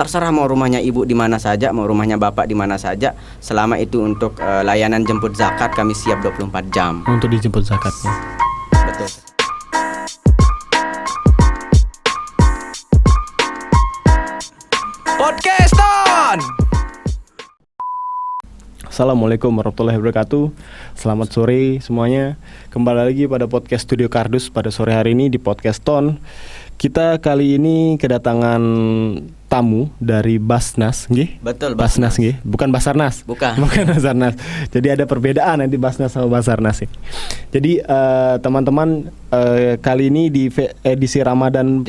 terserah mau rumahnya ibu di mana saja, mau rumahnya bapak di mana saja. Selama itu untuk layanan jemput zakat, kami siap 24 jam untuk dijemput zakatnya. Betul. Podcaston. Assalamualaikum warahmatullahi wabarakatuh. Selamat sore semuanya. Kembali lagi pada podcast Studio Kardus pada sore hari ini di Podcaston. Kita kali ini kedatangan tamu dari Basnas, nggih? Betul, Basnas nggih, bukan Basarnas. Bukan Basarnas. Jadi ada perbedaan nanti Basnas sama Basarnas ini. Jadi teman-teman, kali ini di edisi Ramadan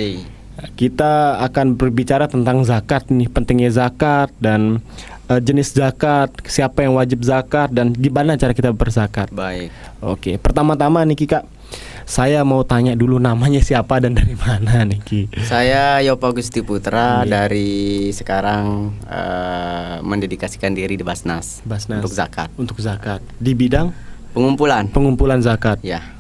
kita akan berbicara tentang zakat nih, pentingnya zakat dan jenis zakat, siapa yang wajib zakat dan gimana cara kita berzakat. Baik. Oke, pertama-tama nih Kak, saya mau tanya dulu namanya siapa dan dari mana nih Ki? Saya Yopo Gusti Putra dari sekarang mendedikasikan diri di Basnas untuk zakat. Untuk zakat di bidang pengumpulan zakat. Ya.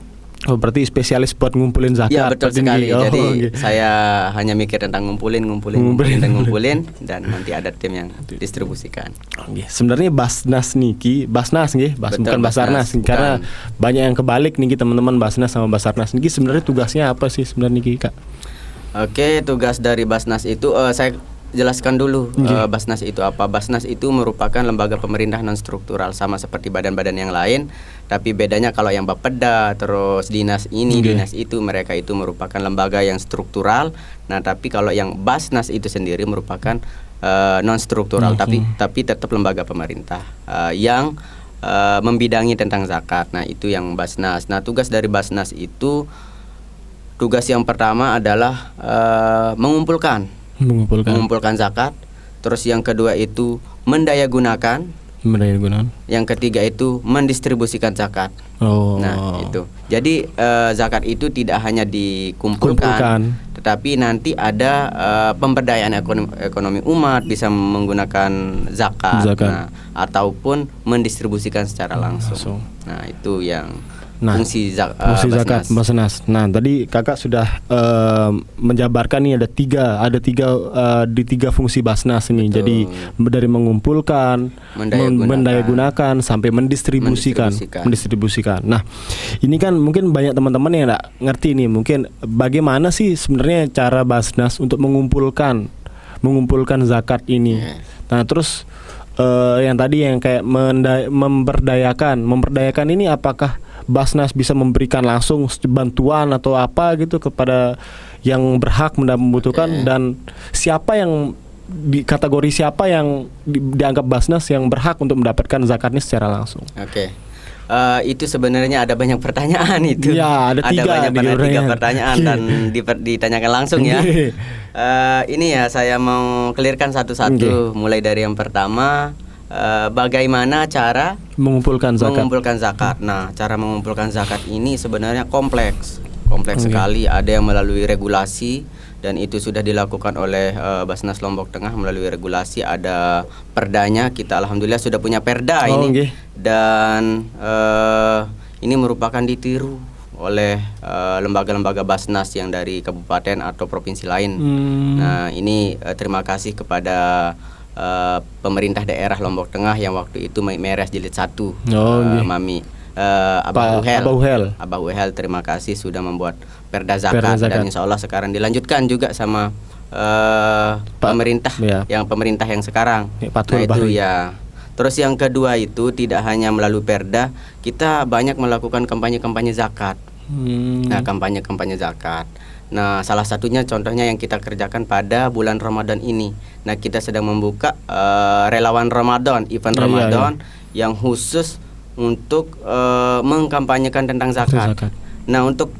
Oh, berarti spesialis buat ngumpulin zakat. Ya, betul sekali. Jadi saya hanya mikir tentang ngumpulin dan nanti ada tim yang distribusikan. Sebenarnya Basnas nih Ki, Basnas nggih, bukan Basarnas, karena banyak yang kebalik nih teman-teman, Basnas sama Basarnas nih. Sebenarnya tugasnya apa sih sebenarnya Ki, Kak? Oke, tugas dari Basnas itu saya jelaskan dulu. Basnas itu apa? Basnas itu merupakan lembaga pemerintah non struktural sama seperti badan-badan yang lain, tapi bedanya kalau yang Bapeda terus dinas ini dinas itu, mereka itu merupakan lembaga yang struktural. Nah, tapi kalau yang Basnas itu sendiri merupakan non struktural, tapi tetap lembaga pemerintah yang membidangi tentang zakat. Nah, itu yang Basnas. Nah, tugas dari Basnas itu, tugas yang pertama adalah mengumpulkan zakat. Terus yang kedua itu mendayagunakan. Yang ketiga itu mendistribusikan zakat. Nah, itu. Jadi zakat itu tidak hanya dikumpulkan, tetapi nanti ada pemberdayaan ekonomi umat, bisa menggunakan zakat. Nah, ataupun mendistribusikan secara langsung. Nah, itu yang fungsi zakat Basnas. Nah, tadi Kakak sudah menjabarkan nih ada tiga fungsi Basnas ini. Betul. Jadi dari mengumpulkan, mendayagunakan sampai mendistribusikan. Nah, ini kan mungkin banyak teman-teman yang nggak ngerti nih. Mungkin bagaimana sih sebenarnya cara Basnas untuk mengumpulkan zakat ini. Nah, terus yang tadi yang kayak memberdayakan ini, apakah Basnas bisa memberikan langsung bantuan atau apa gitu kepada yang berhak membutuhkan, dan siapa yang kategori siapa yang dianggap Basnas yang berhak untuk mendapatkan zakatnya secara langsung? Itu sebenarnya ada banyak pertanyaan itu. Ya, ada tiga pertanyaan dan ditanyakan langsung ya. Ini ya saya mau clearkan satu-satu. Mulai dari yang pertama, bagaimana cara mengumpulkan zakat. Nah, cara mengumpulkan zakat ini sebenarnya kompleks sekali. Ada yang melalui regulasi, dan itu sudah dilakukan oleh Basnas Lombok Tengah melalui regulasi. Ada perdanya, kita alhamdulillah sudah punya perda ini. Dan ini merupakan ditiru oleh lembaga-lembaga Basnas yang dari kabupaten atau provinsi lain. Nah, ini terima kasih kepada pemerintah daerah Lombok Tengah yang waktu itu Meres Jilid 1, Mami Abah Uhel, terima kasih sudah membuat perda zakat. Dan insya Allah sekarang dilanjutkan juga sama pemerintah yang sekarang. Nah, itu ya. Terus yang kedua itu tidak hanya melalui perda, kita banyak melakukan kampanye zakat. Nah, kampanye zakat. Nah, salah satunya contohnya yang kita kerjakan pada bulan Ramadan ini. Nah, kita sedang membuka relawan Ramadan, event Ramadan yang khusus untuk mengkampanyekan tentang zakat. Nah, untuk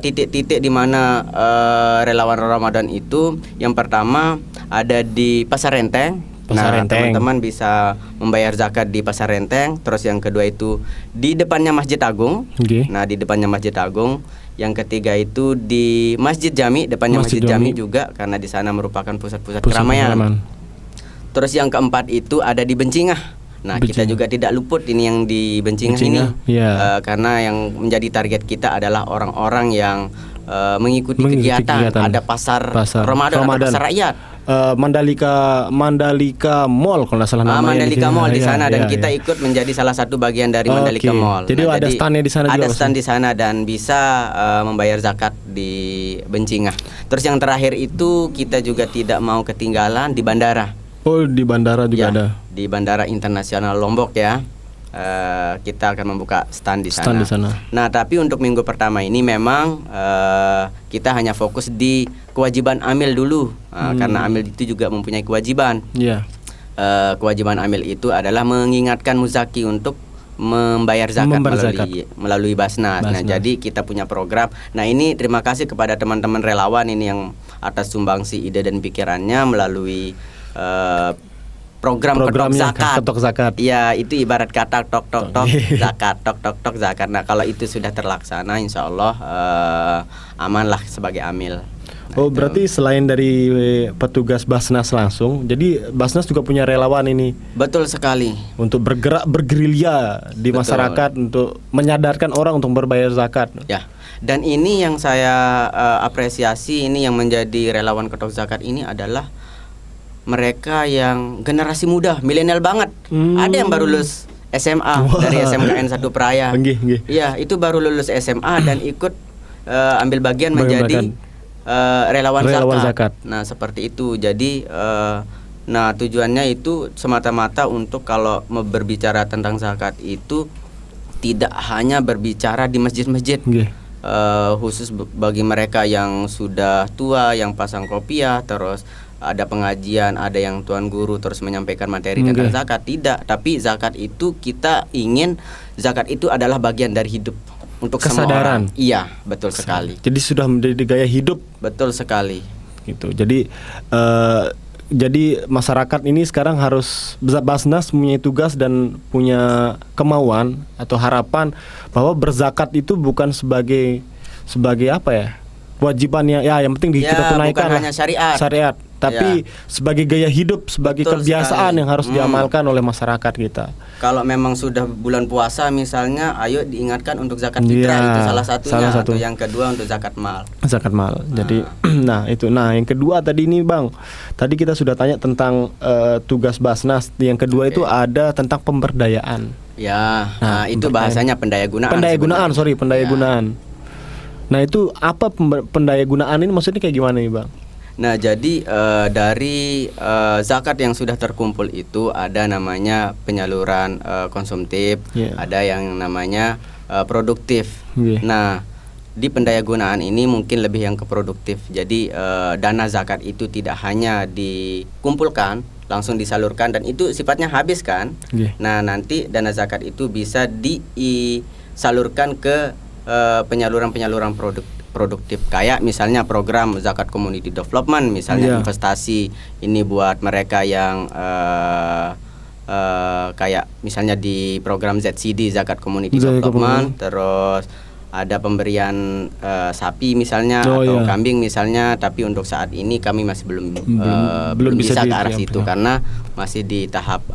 titik-titik di mana relawan Ramadan itu, yang pertama ada di Pasar Renteng. Teman-teman bisa membayar zakat di Pasar Renteng. Terus yang kedua itu di depannya Masjid Agung. Nah, di depannya Masjid Agung. Yang ketiga itu di Masjid Jami, depannya Masjid Jami juga, karena di sana merupakan pusat-pusat keramaian. Terus yang keempat itu ada di Bencingah. Nah, kita juga tidak luput ini yang di Bencingah ini, karena yang menjadi target kita adalah orang-orang yang mengikuti kegiatan. Ada pasar Ramadan, ada pasar rakyat. Mandalika Mall kalau nggak salah namanya. Mandalika Mall di sana, dan kita ikut menjadi salah satu bagian dari Mandalika Mall. Jadi ada standnya di sana juga. Ada stand di sana dan bisa membayar zakat di Bencingah. Terus yang terakhir itu kita juga tidak mau ketinggalan di bandara. Oh, di bandara juga ada. Di Bandara Internasional Lombok ya. Kita akan membuka stand di sana. Nah, tapi untuk minggu pertama ini memang kita hanya fokus di kewajiban amil dulu, karena amil itu juga mempunyai kewajiban. Kewajiban amil itu adalah mengingatkan muzaki untuk membayar zakat melalui Basnas. Nah, jadi kita punya program. Nah, ini terima kasih kepada teman-teman relawan ini yang atas sumbangsi ide dan pikirannya melalui program ketok zakat. Ya, itu ibarat kata tok zakat, tok zakat. Nah, kalau itu sudah terlaksana, insya Allah amanlah sebagai amil. Oh, berarti selain dari petugas Basnas langsung, jadi Basnas juga punya relawan ini. Betul sekali. Untuk bergerilya di masyarakat untuk menyadarkan orang untuk berbayar zakat. Ya. Dan ini yang saya apresiasi, ini yang menjadi relawan ketok zakat ini adalah mereka yang generasi muda, milenial banget. Ada yang baru lulus SMA dari SMKN 1 Praia. Iya, itu baru lulus SMA dan ikut ambil bagian menjadi relawan zakat. Nah, seperti itu. Jadi nah, tujuannya itu semata-mata untuk kalau berbicara tentang zakat itu tidak hanya berbicara di masjid-masjid. Khusus bagi mereka yang sudah tua, yang pasang kopiah, terus ada pengajian, ada yang tuan guru terus menyampaikan materi tentang zakat. Tidak, tapi zakat itu kita ingin, zakat itu adalah bagian dari hidup untuk kesadaran. Semua orang. Iya, betul sekali. Jadi sudah menjadi gaya hidup. Betul sekali. Gitu. Jadi masyarakat ini sekarang harus, Basnas mempunyai tugas dan punya kemauan atau harapan bahwa berzakat itu bukan sebagai apa ya, kewajibannya ya, yang penting kita tunaikan, bukan hanya syariat, tapi sebagai gaya hidup, sebagai kebiasaan yang harus diamalkan oleh masyarakat kita. Kalau memang sudah bulan puasa misalnya, ayo diingatkan untuk zakat fitrah, itu salah satunya. Atau yang kedua untuk zakat mal. Jadi nah yang kedua tadi nih Bang, tadi kita sudah tanya tentang tugas Basnas. Yang kedua itu ada tentang pemberdayaan. Nah itu bahasanya pendayagunaan. Pendayagunaan. Nah, itu apa pendayagunaan ini, maksudnya kayak gimana nih Bang? Nah, jadi dari zakat yang sudah terkumpul itu ada namanya penyaluran konsumtif, ada yang namanya produktif. Nah, di pendayagunaan ini mungkin lebih yang ke produktif. Jadi dana zakat itu tidak hanya dikumpulkan, langsung disalurkan, dan itu sifatnya habis kan. Nah, nanti dana zakat itu bisa disalurkan ke penyaluran produktif, kayak misalnya program zakat community development, misalnya investasi ini buat mereka yang kayak misalnya di program ZCD, zakat community development. Terus ada pemberian sapi misalnya, atau kambing misalnya, tapi untuk saat ini kami masih belum bisa ke arah situ karena masih di tahap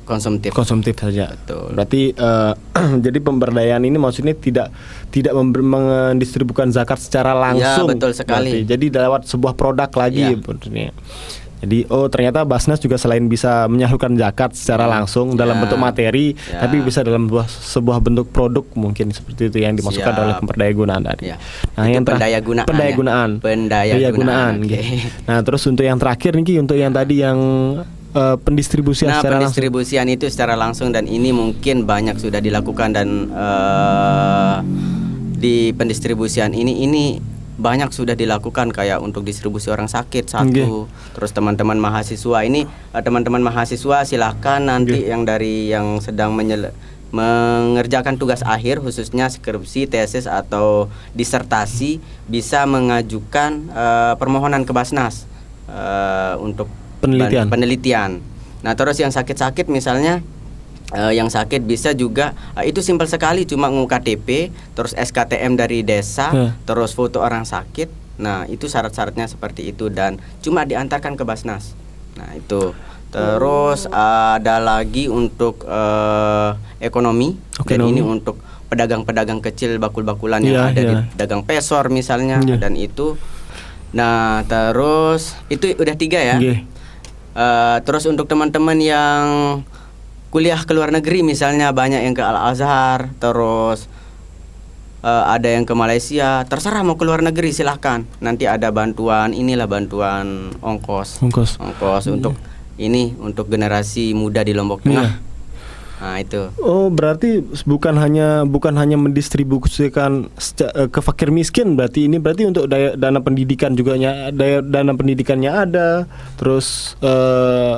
konsumtif saja. Betul. Berarti jadi pemberdayaan ini maksudnya tidak mendistribusikan zakat secara langsung. Ya, betul sekali. Berarti, jadi lewat sebuah produk lagi. Jadi ternyata Basnas juga selain bisa menyalurkan zakat secara langsung dalam bentuk materi, tapi bisa dalam sebuah bentuk produk, mungkin seperti itu yang dimasukkan oleh pemberdayagunaan tadi. Nah, yang pendayagunaan. Nah, terus untuk yang terakhir nih, untuk yang tadi yang pendistribusian secara pendistribusian langsung. Itu secara langsung, dan ini mungkin banyak sudah dilakukan, dan di pendistribusian ini banyak sudah dilakukan, kayak untuk distribusi orang sakit satu. Terus teman-teman mahasiswa ini, teman-teman mahasiswa silakan nanti yang sedang mengerjakan tugas akhir, khususnya skripsi, tesis atau disertasi, bisa mengajukan permohonan ke Basnas untuk penelitian. Nah, terus yang sakit-sakit misalnya, yang sakit bisa juga, itu simpel sekali, cuma KTP, terus SKTM dari desa, terus foto orang sakit. Nah, itu syarat-syaratnya seperti itu, dan cuma diantarkan ke Basnas. Nah, itu. Terus ada lagi untuk ekonomi. Dan ini untuk pedagang-pedagang kecil bakul-bakulan yang Iya, ada di iya. dagang pesor misalnya, Iya. dan itu. Nah, terus itu udah 3 ya. Nggih. Terus untuk teman-teman yang kuliah ke luar negeri misalnya, banyak yang ke Al Azhar, terus ada yang ke Malaysia, terserah mau ke luar negeri silahkan. Nanti ada bantuan bantuan ongkos untuk ini, untuk generasi muda di Lombok Tengah. Iya. Nah itu. Oh, berarti bukan hanya mendistribusikan ke fakir miskin, berarti ini berarti untuk dana pendidikan juga dana pendidikannya ada, terus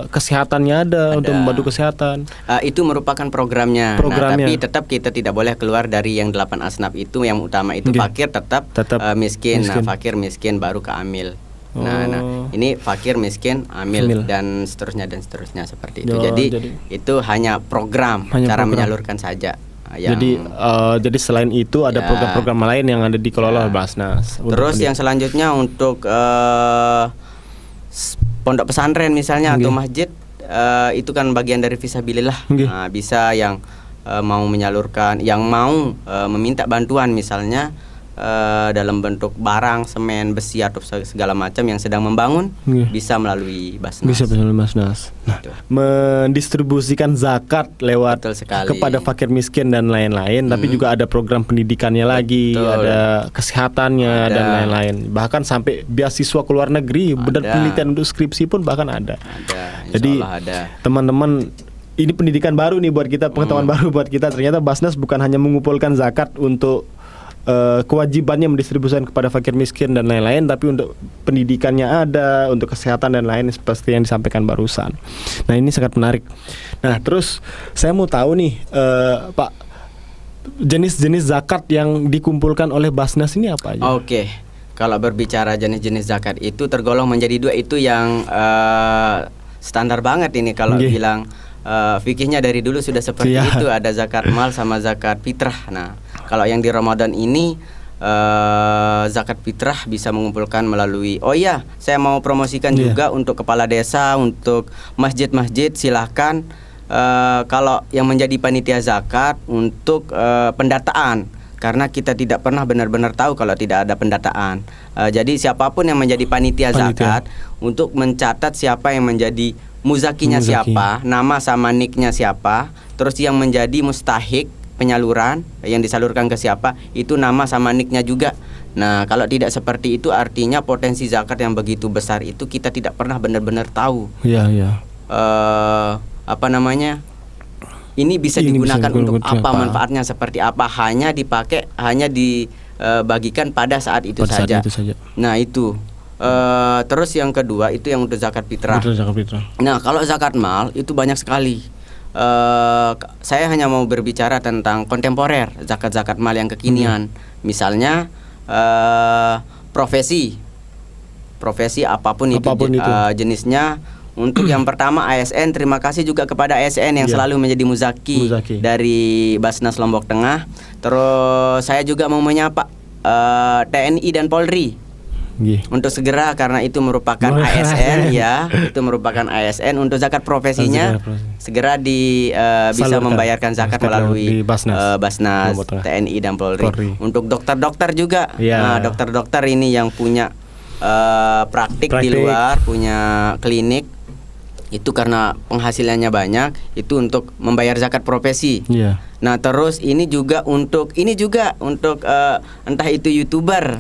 kesehatannya ada untuk membantu kesehatan. Itu merupakan programnya. Nah, tapi tetap kita tidak boleh keluar dari yang 8 asnaf itu. Yang utama itu fakir tetap miskin. Nah, fakir miskin baru ke amil. Nah, ini fakir, miskin, amil, dan seterusnya seperti itu. Jadi itu hanya program, cara menyalurkan saja. Jadi selain itu ada program-program lain yang ada dikelola Basnas. Terus yang selanjutnya untuk pondok pesantren misalnya atau masjid, itu kan bagian dari fisabilillah. Nah, bisa yang mau menyalurkan, yang mau meminta bantuan misalnya dalam bentuk barang, semen, besi atau segala macam yang sedang membangun, bisa melalui Basnas. Bisa melalui Basnas. Nah, mendistribusikan zakat lewat kepada fakir miskin dan lain-lain, tapi juga ada program pendidikannya lagi, ada kesehatannya dan lain-lain. Bahkan sampai beasiswa ke luar negeri, penelitian untuk skripsi pun bahkan ada. Jadi teman-teman, ini pendidikan baru nih buat kita, pengetahuan baru buat kita. Ternyata Basnas bukan hanya mengumpulkan zakat untuk kewajibannya mendistribusikan kepada fakir miskin dan lain-lain, tapi untuk pendidikannya ada, untuk kesehatan dan lain seperti yang disampaikan barusan. Nah, ini sangat menarik. Nah, terus saya mau tahu nih, Pak, jenis-jenis zakat yang dikumpulkan oleh Basnas ini apa aja? Oke. Kalau berbicara jenis-jenis zakat itu tergolong menjadi 2, itu yang standar banget ini kalau bilang fikihnya dari dulu sudah seperti itu, ada zakat mal sama zakat fitrah. Nah, kalau yang di Ramadan ini zakat fitrah bisa mengumpulkan melalui, saya mau promosikan juga untuk kepala desa, untuk masjid-masjid, silahkan kalau yang menjadi panitia zakat untuk pendataan, karena kita tidak pernah benar-benar tahu kalau tidak ada pendataan. Jadi siapapun yang menjadi panitia zakat untuk mencatat siapa yang menjadi muzakinya siapa, nama sama niknya siapa, terus yang menjadi mustahik penyaluran yang disalurkan ke siapa, itu nama sama niknya juga. Nah, kalau tidak seperti itu artinya potensi zakat yang begitu besar itu kita tidak pernah benar-benar tahu. Apa namanya? Ini bisa digunakan untuk apa, manfaatnya seperti apa, hanya dibagikan pada saat itu saja. Nah, itu. Terus yang kedua itu yang untuk zakat fitrah. Nah, kalau zakat mal itu banyak sekali. Saya hanya mau berbicara tentang kontemporer, zakat mal yang kekinian. Misalnya profesi apapun itu jenisnya. Untuk yang pertama ASN, terima kasih juga kepada ASN yang selalu menjadi muzaki dari Basnas Lombok Tengah. Terus saya juga mau menyapa TNI dan Polri. Untuk segera, karena itu merupakan ASN itu merupakan ASN, untuk zakat profesinya segera bisa membayarkan zakat melalui Basnas, TNI dan Polri. Untuk dokter-dokter juga, dokter-dokter ini yang punya praktik di luar, punya klinik, itu karena penghasilannya banyak, itu untuk membayar zakat profesi. Nah, terus ini juga untuk entah itu YouTuber,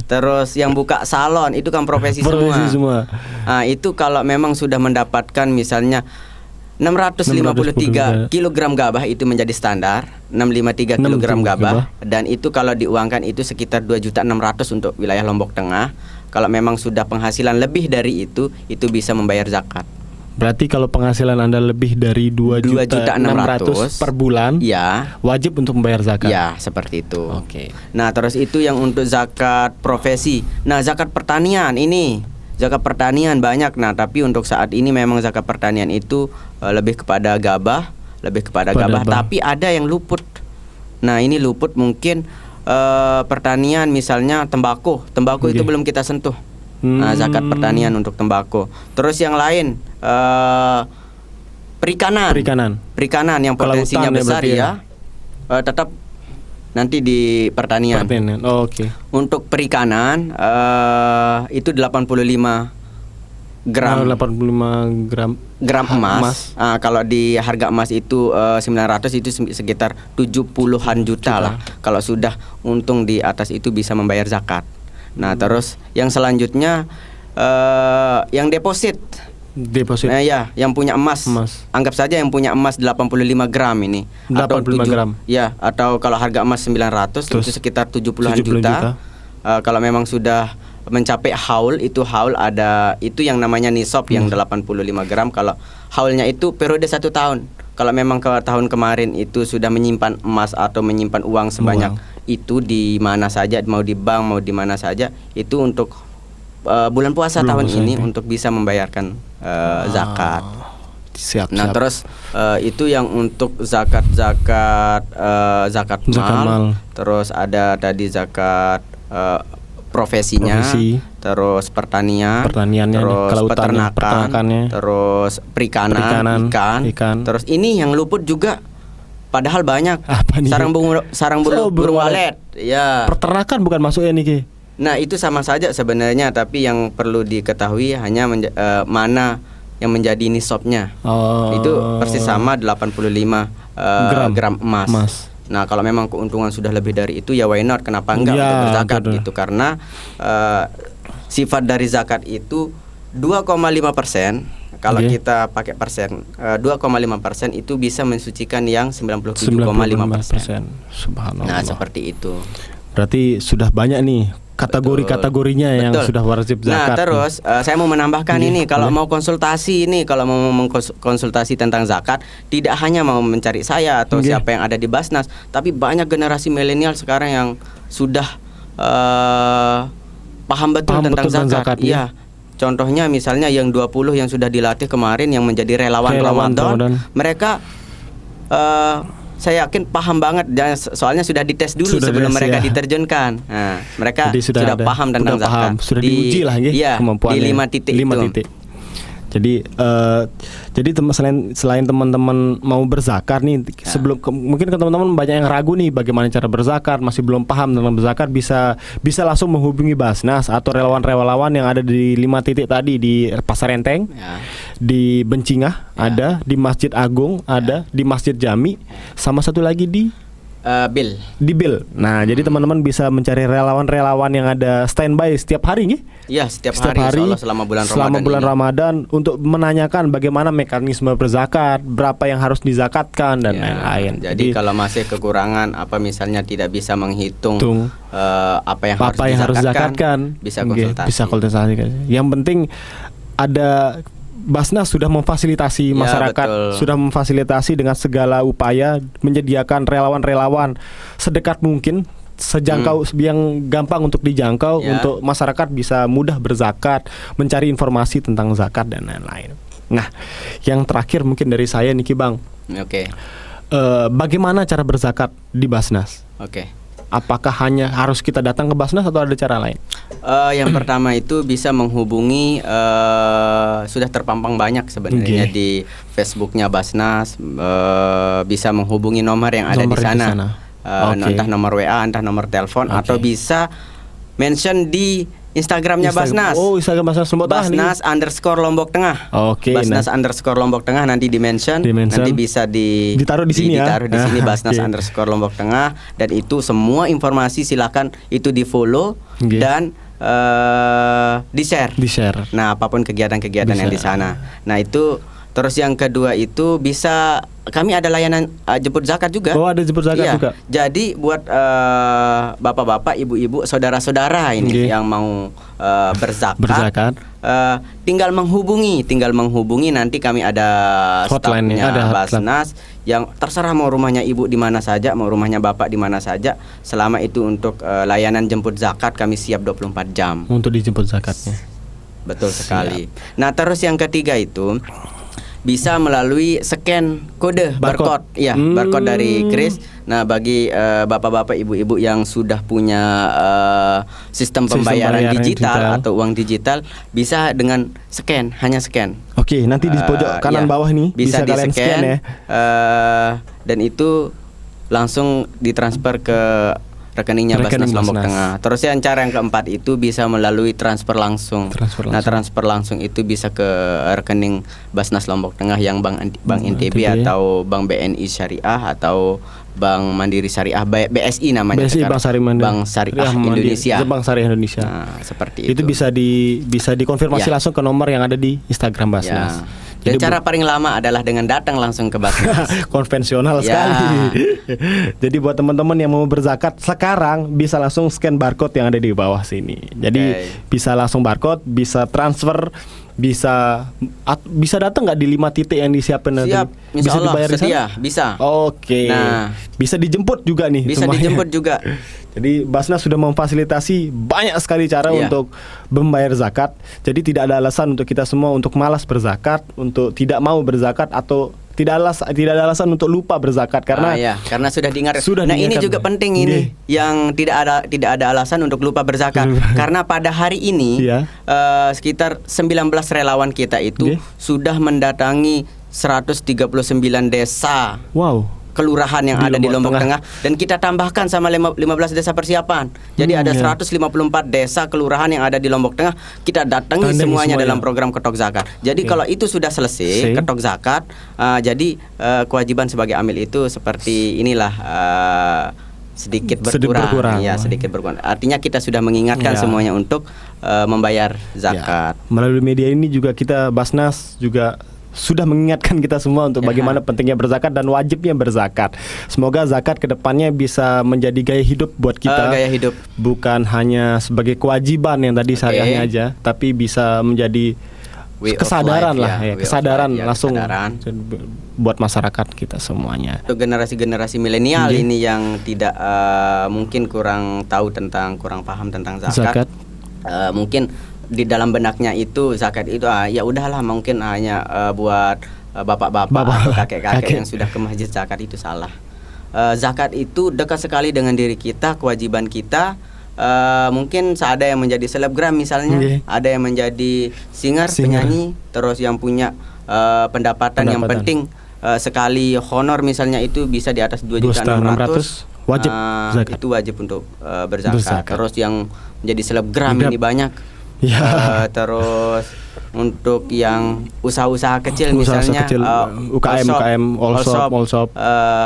terus yang buka salon, itu kan profesi semua. Nah, itu kalau memang sudah mendapatkan misalnya 653 kg gabah, itu menjadi standar 653 kg gabah, dan itu kalau diuangkan itu sekitar 2.600.000 untuk wilayah Lombok Tengah. Kalau memang sudah penghasilan lebih dari itu bisa membayar zakat. Berarti kalau penghasilan Anda lebih dari 2.600.000 per bulan, wajib untuk membayar zakat. Ya, seperti itu. Nah, terus itu yang untuk zakat profesi. Nah, zakat pertanian ini, zakat pertanian banyak. Nah, tapi untuk saat ini memang zakat pertanian itu lebih kepada gabah, tapi ada yang luput. Nah, ini luput mungkin pertanian, misalnya tembakau itu belum kita sentuh. Nah, zakat pertanian untuk tembakau. Terus yang lain perikanan yang potensinya besar tetap nanti di pertanian. Oh, oke. Untuk perikanan itu 85 gram. 85 gram emas. Kalau di harga emas itu 900 itu sekitar 70-an juta lah. Kalau sudah untung di atas itu bisa membayar zakat. Nah, terus yang selanjutnya yang deposit. Nah, ya, yang punya emas. Anggap saja yang punya emas 85 gram ini. 85 gram. Ya, atau kalau harga emas 900 itu sekitar 70-an juta. Kalau memang sudah mencapai haul, itu haul ada itu yang namanya nisab yang 85 gram. Kalau haulnya itu periode 1 tahun. Kalau memang ke tahun kemarin itu sudah menyimpan emas atau menyimpan uang sebanyak itu di mana saja, mau di bank mau di mana saja, itu untuk bulan puasa tahun ini untuk bisa membayarkan zakat. Siap. Terus itu yang untuk zakat mal. Terus ada tadi zakat profesinya, terus pertaniannya, terus peternakan, terus perikanan, ikan. Terus ini yang luput juga, padahal banyak. Sarang burung walet. Ya. Peternakan bukan masuknya nih, Ki. Nah, itu sama saja sebenarnya, tapi yang perlu diketahui hanya mana yang menjadi nisabnya. Itu persis sama 85 gram emas. Nah, kalau memang keuntungan sudah lebih dari itu, ya why not? Kenapa enggak untuk berzakat gitu? Karena sifat dari zakat itu 2,5%. Kalau kita pakai persen, 2,5% itu bisa mensucikan yang 97,5%. Subhanallah. Nah, seperti itu. Berarti sudah banyak nih kategori-kategorinya yang sudah wajib zakat. Nah, terus saya mau menambahkan ini, kalau mau konsultasi ini, kalau mau konsultasi tentang zakat, tidak hanya mau mencari saya atau siapa yang ada di Basnas, tapi banyak generasi milenial sekarang yang sudah paham betul tentang zakat. Iya. Contohnya misalnya yang 20 yang sudah dilatih kemarin yang menjadi relawan Ramadan, mereka saya yakin paham banget, soalnya sudah dites dulu sebelum mereka diterjunkan. Nah, mereka sudah paham tentang zakat. Sudah diuji lah kemampuannya. Di 5 titik itu. Jadi selain teman-teman mau berzakat nih, mungkin teman-teman banyak yang ragu nih bagaimana cara berzakat, masih belum paham tentang berzakat, bisa langsung menghubungi Basnas atau relawan-relawan yang ada di 5 titik tadi, di Pasar Enteng, di Bencingah ada, di Masjid Agung ada, di Masjid Jami, sama satu lagi di Bil. Nah, jadi teman-teman bisa mencari relawan-relawan yang ada standby setiap hari nih. Iya, setiap hari selama bulan Ramadan untuk menanyakan bagaimana mekanisme berzakat, berapa yang harus dizakatkan dan lain-lain. Jadi kalau masih kekurangan misalnya tidak bisa menghitung apa yang harus dizakatkan, bisa konsultasi. Yang penting ada Basnas sudah memfasilitasi masyarakat, sudah memfasilitasi dengan segala upaya menyediakan relawan-relawan sedekat mungkin, sejangkau yang gampang untuk dijangkau untuk masyarakat bisa mudah berzakat, mencari informasi tentang zakat dan lain-lain. Nah, yang terakhir mungkin dari saya Niki Bang. Bagaimana cara berzakat di Basnas? Apakah hanya harus kita datang ke Basnas atau ada cara lain? Yang pertama itu bisa menghubungi, sudah terpampang banyak sebenarnya di Facebooknya Basnas, bisa menghubungi nomor yang ada di sana. Entah nomor WA, entah nomor telepon, atau bisa mention di Instagramnya Basnas. Instagram Basnas Lombok Tengah. Basnas_Lombok Tengah. Basnas_Lombok Tengah, nanti di-mention. Nanti bisa ditaruh di sini ditaruh di sini Basnas_Lombok Tengah, dan itu semua informasi silakan itu di-follow dan di-share. Nah, apapun kegiatan-kegiatan yang di sana. Nah, itu. Terus yang kedua itu bisa, kami ada layanan jemput zakat juga. Ada jemput zakat juga. Jadi buat bapak-bapak, ibu-ibu, saudara-saudara ini yang mau berzakat, tinggal menghubungi nanti kami ada stafnya Basnas yang terserah mau rumahnya ibu di mana saja, mau rumahnya bapak di mana saja, selama itu untuk layanan jemput zakat kami siap 24 jam untuk dijemput zakatnya. Betul sekali. Nah, terus yang ketiga itu bisa melalui scan kode barcode, barcode dari Kris. Nah, bagi bapak-bapak, ibu-ibu yang sudah punya sistem pembayaran digital atau uang digital, bisa dengan hanya scan. Nanti di pojok kanan bawah nih bisa kalian scan ya. Dan itu langsung ditransfer ke rekeningnya Rekening Basnas Lombok Basnas. Tengah. Terus yang cara yang keempat itu bisa melalui transfer langsung. Nah, transfer langsung itu bisa ke rekening Basnas Lombok Tengah yang Bank NTB atau Bank BNI Syariah atau Bank Mandiri Syariah, BSI namanya BSI, sekarang. Bank Syariah Indonesia. Bank Syariah Indonesia. Nah, seperti Itu bisa dikonfirmasi langsung ke nomor yang ada di Instagram Basnas. Dan cara paling lama adalah dengan datang langsung ke Basnas. Konvensional sekali. Jadi buat teman-teman yang mau berzakat sekarang bisa langsung scan barcode yang ada di bawah sini. Jadi bisa langsung barcode, bisa transfer, bisa datang nggak di 5 titik yang disiapin nanti? Siap, bisa Allah, dibayar di sana? sedia, bisa. Oke. Nah, bisa dijemput juga nih. bisa semuanya. dijemput juga. Jadi Basnas sudah memfasilitasi banyak sekali cara untuk membayar zakat. Jadi tidak ada alasan untuk kita semua untuk malas berzakat, untuk tidak mau berzakat atau tidak ada alasan untuk lupa berzakat karena karena sudah diingatkan. Nah, ini juga penting ini yang tidak ada alasan untuk lupa berzakat karena pada hari ini sekitar 19 relawan kita itu sudah mendatangi 139 desa. Wow. Kelurahan yang ada di Lombok Tengah dan kita tambahkan sama 15 desa persiapan. Jadi ada 154 desa kelurahan yang ada di Lombok Tengah kita datangi semuanya dalam program ketok zakat. Jadi kalau itu sudah selesai ketok zakat, jadi kewajiban sebagai amil itu seperti inilah sedikit berkurang. Ya, sedikit berkurang. Artinya kita sudah mengingatkan semuanya untuk membayar zakat. Melalui media ini juga kita Basnas juga sudah mengingatkan kita semua untuk bagaimana pentingnya berzakat dan wajibnya berzakat. Semoga zakat kedepannya bisa menjadi gaya hidup buat kita. Gaya hidup. Bukan hanya sebagai kewajiban yang tadi syariahnya aja, tapi bisa menjadi kesadaran kesadaran langsung buat masyarakat kita semuanya. Untuk generasi-generasi milenial ini yang tidak mungkin kurang paham tentang zakat. Mungkin di dalam benaknya itu zakat itu ya udahlah mungkin hanya buat bapak-bapak atau kakek-kakek yang sudah ke masjid. Zakat itu salah. Zakat itu dekat sekali dengan diri kita, kewajiban kita. Mungkin ada yang menjadi selebgram misalnya, ada yang menjadi singer, penyanyi, terus yang punya pendapatan yang penting sekali honor misalnya itu bisa di atas 2.600.000 wajib zakat. Itu wajib untuk berzakat. Terus yang menjadi selebgram ini banyak. Terus untuk yang usaha-usaha kecil misalnya UKM, all shop,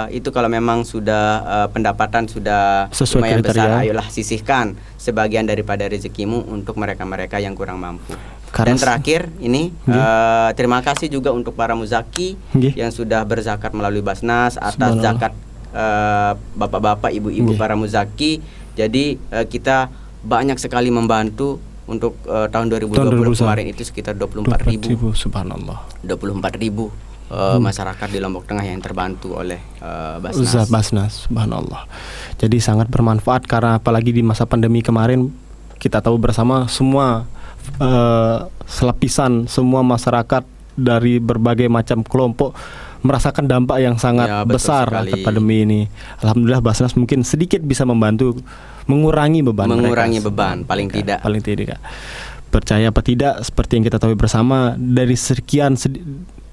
itu kalau memang sudah pendapatan sudah sesuai lumayan kriteria, besar, ayolah sisihkan sebagian daripada rezekimu untuk mereka-mereka yang kurang mampu. Dan terakhir ini terima kasih juga untuk para muzaki yang sudah berzakat melalui Basnas atas zakat bapak-bapak, ibu-ibu para muzaki. Jadi kita banyak sekali membantu. Untuk tahun 2020 kemarin itu sekitar 24.000. Subhanallah. 24.000 masyarakat di Lombok Tengah yang terbantu oleh Basnas. Subhanallah. Jadi sangat bermanfaat karena apalagi di masa pandemi kemarin kita tahu bersama semua selapisan semua masyarakat dari berbagai macam kelompok merasakan dampak yang sangat besar atas pandemi ini. Alhamdulillah Basnas mungkin sedikit bisa membantu mengurangi beban paling tidak. Percaya apa tidak, seperti yang kita tahu bersama, dari sekian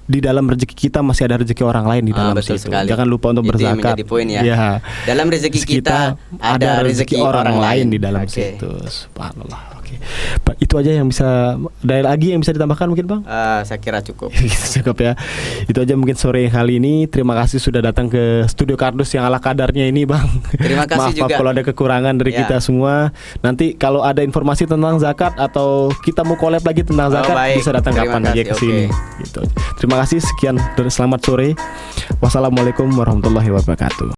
di dalam rezeki kita masih ada rezeki orang lain di dalam situ. Jangan lupa untuk berzakat. Dalam rezeki kita ada rezeki orang lain di dalam situ. Subhanallah. Itu aja yang bisa. Ada lagi yang bisa ditambahkan mungkin Bang? Saya kira cukup. Cukup ya. Itu aja mungkin sore kali ini. Terima kasih sudah datang ke Studio Kardus yang ala kadarnya ini Bang. Terima kasih juga. Maaf kalau ada kekurangan dari kita semua. Nanti kalau ada informasi tentang zakat atau kita mau collab lagi tentang zakat, bisa datang kapan aja ke sini. Gitu. Terima kasih, sekian, selamat sore. Wassalamualaikum warahmatullahi wabarakatuh.